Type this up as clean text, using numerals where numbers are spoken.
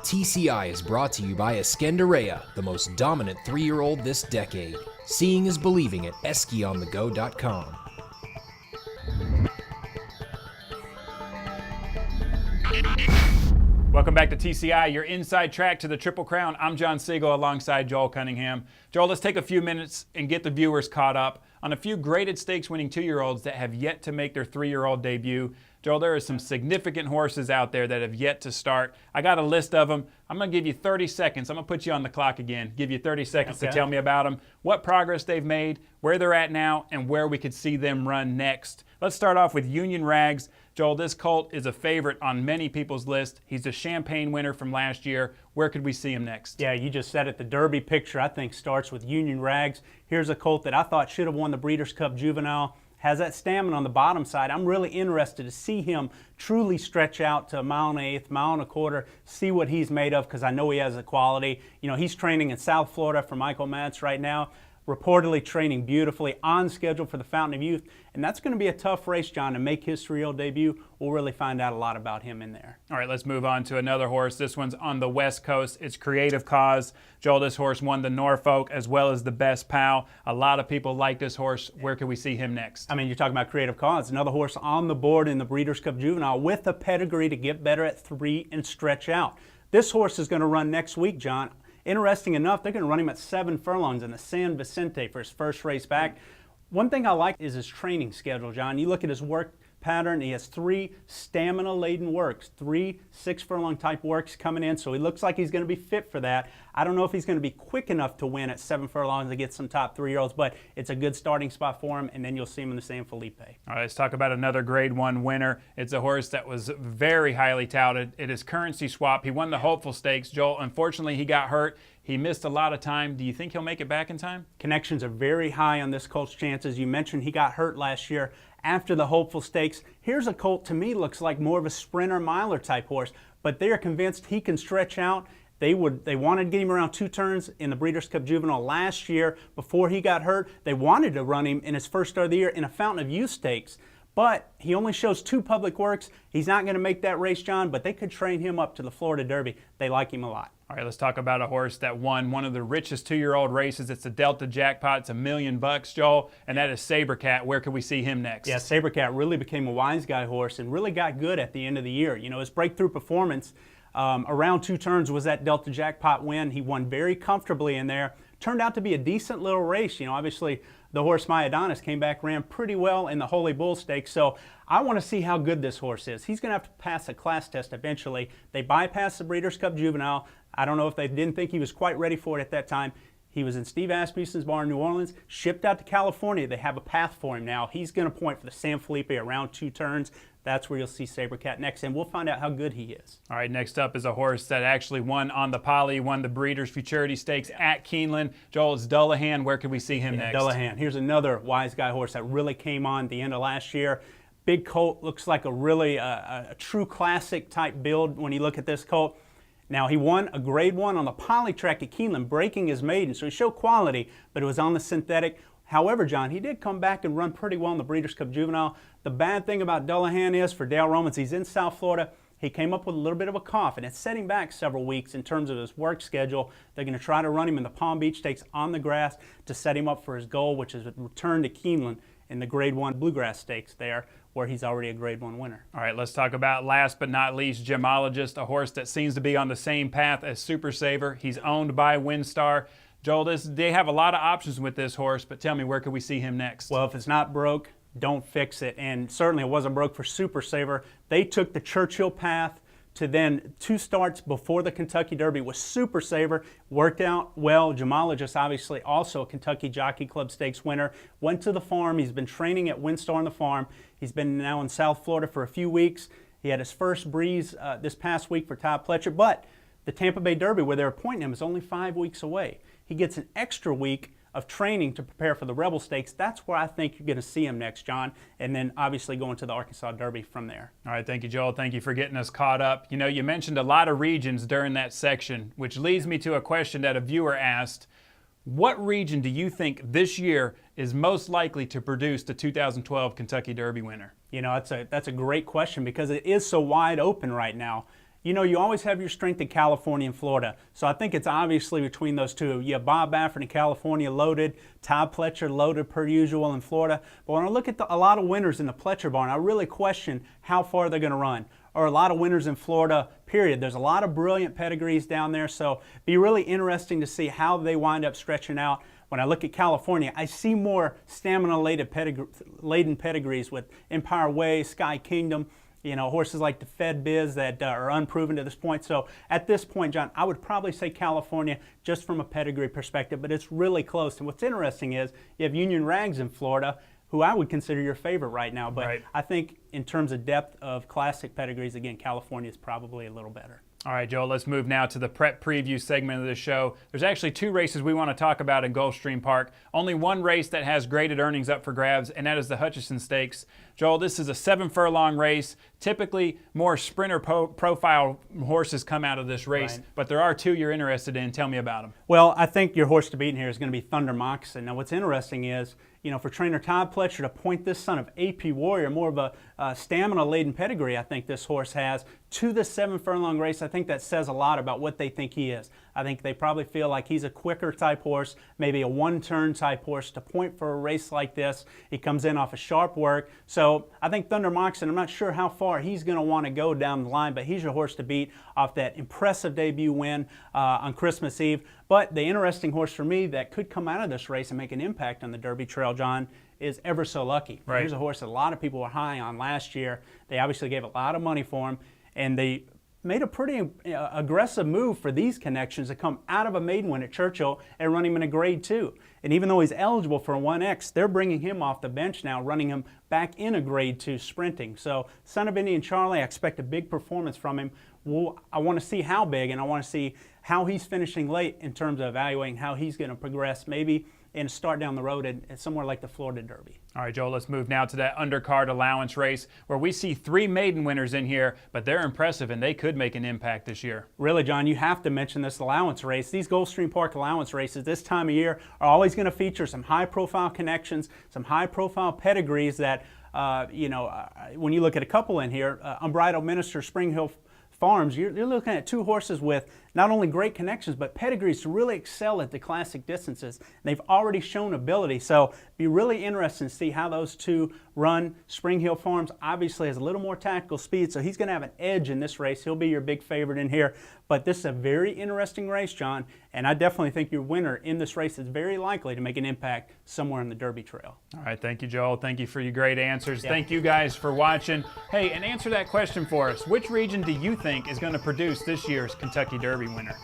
TCI is brought to you by Escandarea, the most dominant 3-year-old this decade. Seeing is believing at eskyonthego.com. Welcome back to TCI, your inside track to the Triple Crown. I'm John Siegel alongside Joel Cunningham. Joel, let's take a few minutes and get the viewers caught up on a few graded stakes winning 2-year-olds that have yet to make their 3-year-old debut. Joel, there are some significant horses out there that have yet to start. I got a list of them. I'm going to give you 30 seconds. I'm going to put you on the clock again. Give you 30 seconds to tell me about them, what progress they've made, where they're at now, and where we could see them run next. Let's start off with Union Rags. Joel, this colt is a favorite on many people's list. He's a Champagne winner from last year. Where could we see him next? Yeah, you just said it. The Derby picture, I think, starts with Union Rags. Here's a colt that I thought should have won the Breeders' Cup Juvenile. Has that stamina on the bottom side. I'm really interested to see him truly stretch out to a 1.125 miles, see what he's made of, because I know he has the quality. You know, he's training in South Florida for Michael Matz right now, reportedly training beautifully, on schedule for the Fountain of Youth. And that's going to be a tough race, John, to make his 3-year-old debut. We'll really find out a lot about him in there. All right, let's move on to another horse. This one's on the West Coast. It's Creative Cause. Joel, this horse won the Norfolk as well as the Best Pal. A lot of people like this horse. Where can we see him next? I mean, you're talking about Creative Cause, another horse on the board in the Breeders' Cup Juvenile with a pedigree to get better at 3 and stretch out. This horse is going to run next week, John. Interesting enough, they're going to run him at 7 furlongs in the San Vicente for his first race back. One thing I like is his training schedule, John. You look at his work pattern, he has 3 stamina-laden works, 3 6-furlong type works coming in, so he looks like he's going to be fit for that. I don't know if he's going to be quick enough to win at 7 furlongs to get some top 3-year-olds, but it's a good starting spot for him, and then you'll see him in the San Felipe. All right, let's talk about another Grade 1 winner. It's a horse that was very highly touted. It is Currency Swap. He won the Hopeful Stakes. Joel, unfortunately, he got hurt. He missed a lot of time. Do you think he'll make it back in time? Connections are very high on this colt's chances. You mentioned he got hurt last year after the Hopeful Stakes. Here's a colt to me looks like more of a sprinter miler type horse, but they are convinced he can stretch out. They wanted to get him around 2 turns in the Breeders' Cup Juvenile last year before he got hurt. They wanted to run him in his first start of the year in a Fountain of Youth Stakes, but he only shows 2 public works. He's not going to make that race, John, but they could train him up to the Florida Derby. They like him a lot. All right, let's talk about a horse that won one of the richest 2-year-old races. It's the Delta Jackpot. It's $1 million, Joel, and that is Sabre Cat. Where can we see him next? Yeah, Sabre Cat really became a wise guy horse and really got good at the end of the year. You know, his breakthrough performance around 2 turns was that Delta Jackpot win. He won very comfortably in there. Turned out to be a decent little race. You know, obviously the horse My Adonis came back, ran pretty well in the Holy Bull Stakes. So I want to see how good this horse is. He's going to have to pass a class test eventually. They bypassed the Breeders' Cup Juvenile. I don't know if they didn't think he was quite ready for it at that time. He was in Steve Asmussen's barn in New Orleans, shipped out to California. They have a path for him now. He's going to point for the San Felipe around 2 turns. That's where you'll see Sabre Cat next, and we'll find out how good he is. All right, next up is a horse that actually won on the Poly, won the Breeders' Futurity Stakes at Keeneland. Joel, it's Dullahan. Where can we see him next? Dullahan. Here's another wise guy horse that really came on at the end of last year. Big colt, looks like a really a true classic type build when you look at this colt. Now, he won a Grade 1 on the Poly track at Keeneland, breaking his maiden, so he showed quality, but it was on the synthetic. However, John, he did come back and run pretty well in the Breeders' Cup Juvenile. The bad thing about Dullahan is, for Dale Romans, he's in South Florida. He came up with a little bit of a cough, and it's setting back several weeks in terms of his work schedule. They're going to try to run him in the Palm Beach Stakes on the grass to set him up for his goal, which is a return to Keeneland in the Grade 1 Bluegrass Stakes there, where he's already a Grade 1 winner. All right, let's talk about, last but not least, Gemologist, a horse that seems to be on the same path as Super Saver. He's owned by WinStar. Joel, they have a lot of options with this horse, but tell me, where can we see him next? Well, if it's not broke, don't fix it. And certainly it wasn't broke for Super Saver. They took the Churchill path to then 2 starts before the Kentucky Derby with Super Saver. Worked out well. Gemologist, obviously also a Kentucky Jockey Club Stakes winner. Went to the farm. He's been training at WinStar on the farm. He's been now in South Florida for a few weeks. He had his first breeze this past week for Todd Pletcher, but the Tampa Bay Derby, where they're appointing him, is only 5 weeks away. He gets an extra week of training to prepare for the Rebel Stakes. That's where I think you're going to see him next, John, and then obviously going to the Arkansas Derby from there. All right, thank you, Joel. Thank you for getting us caught up. You know, you mentioned a lot of regions during that section, which leads me to a question that a viewer asked. What region do you think this year is most likely to produce the 2012 Kentucky Derby winner? You know, that's a great question because it is so wide open right now. You know, you always have your strength in California and Florida. So I think it's obviously between those two. You have Bob Baffert in California loaded, Todd Pletcher loaded per usual in Florida. But when I look at a lot of winners in the Pletcher barn, I really question how far they're going to run. Or a lot of winners in Florida, period. There's a lot of brilliant pedigrees down there, so be really interesting to see how they wind up stretching out. When I look at California, I see more stamina-laden pedigrees with Empire Way, Sky Kingdom, you know, horses like the Fed Biz that are unproven to this point. So at this point, John, I would probably say California just from a pedigree perspective, but it's really close. And what's interesting is you have Union Rags in Florida, who I would consider your favorite right now. But right. I think in terms of depth of classic pedigrees, again, California is probably a little better. All right, Joel, let's move now to the prep preview segment of the show. There's actually 2 races we want to talk about in Gulfstream Park. Only one race that has graded earnings up for grabs, and that is the Hutchinson Stakes. Joel, this is a 7-furlong race. Typically, more sprinter profile horses come out of this race, right. But there are 2 you're interested in. Tell me about them. Well, I think your horse to beat in here is going to be Thunder Moccasin. Now, what's interesting is, you know, for trainer Todd Pletcher to point this son of AP Warrior, more of a stamina-laden pedigree, I think this horse has, to the 7-furlong race, I think that says a lot about what they think he is. I think they probably feel like he's a quicker type horse, maybe a one-turn type horse to point for a race like this. He comes in off of sharp work. So I think Thunder Moccasin, I'm not sure how far he's going to want to go down the line, but he's your horse to beat off that impressive debut win on Christmas Eve. But the interesting horse for me that could come out of this race and make an impact on the Derby Trail, John, is Ever So Lucky. Right. Here's a horse that a lot of people were high on last year. They obviously gave a lot of money for him, and they made a pretty aggressive move for these connections to come out of a maiden win at Churchill and run him in a grade 2. And even though he's eligible for a 1X, they're bringing him off the bench now, running him back in a grade 2 sprinting. So Son of Indian Charlie, I expect a big performance from him. Well, I want to see how big, and I want to see how he's finishing late in terms of evaluating how he's going to progress, maybe and start down the road at somewhere like the Florida Derby. All right, Joel, let's move now to that undercard allowance race where we see 3 maiden winners in here, but they're impressive and they could make an impact this year. Really, John, you have to mention this allowance race. These Gulfstream Park allowance races this time of year are always going to feature some high-profile connections, some high-profile pedigrees that, when you look at a couple in here, Unbridled Minister, Spring Hill Farms, you're looking at 2 horses with not only great connections, but pedigrees to really excel at the classic distances. They've already shown ability, so be really interesting to see how those 2 run. Spring Hill Farms obviously has a little more tactical speed, so he's going to have an edge in this race. He'll be your big favorite in here, but this is a very interesting race, John, and I definitely think your winner in this race is very likely to make an impact somewhere in the Derby Trail. All right, thank you, Joel. Thank you for your great answers. Yeah. Thank you guys for watching. Hey, and answer that question for us. Which region do you think is going to produce this year's Kentucky Derby winner?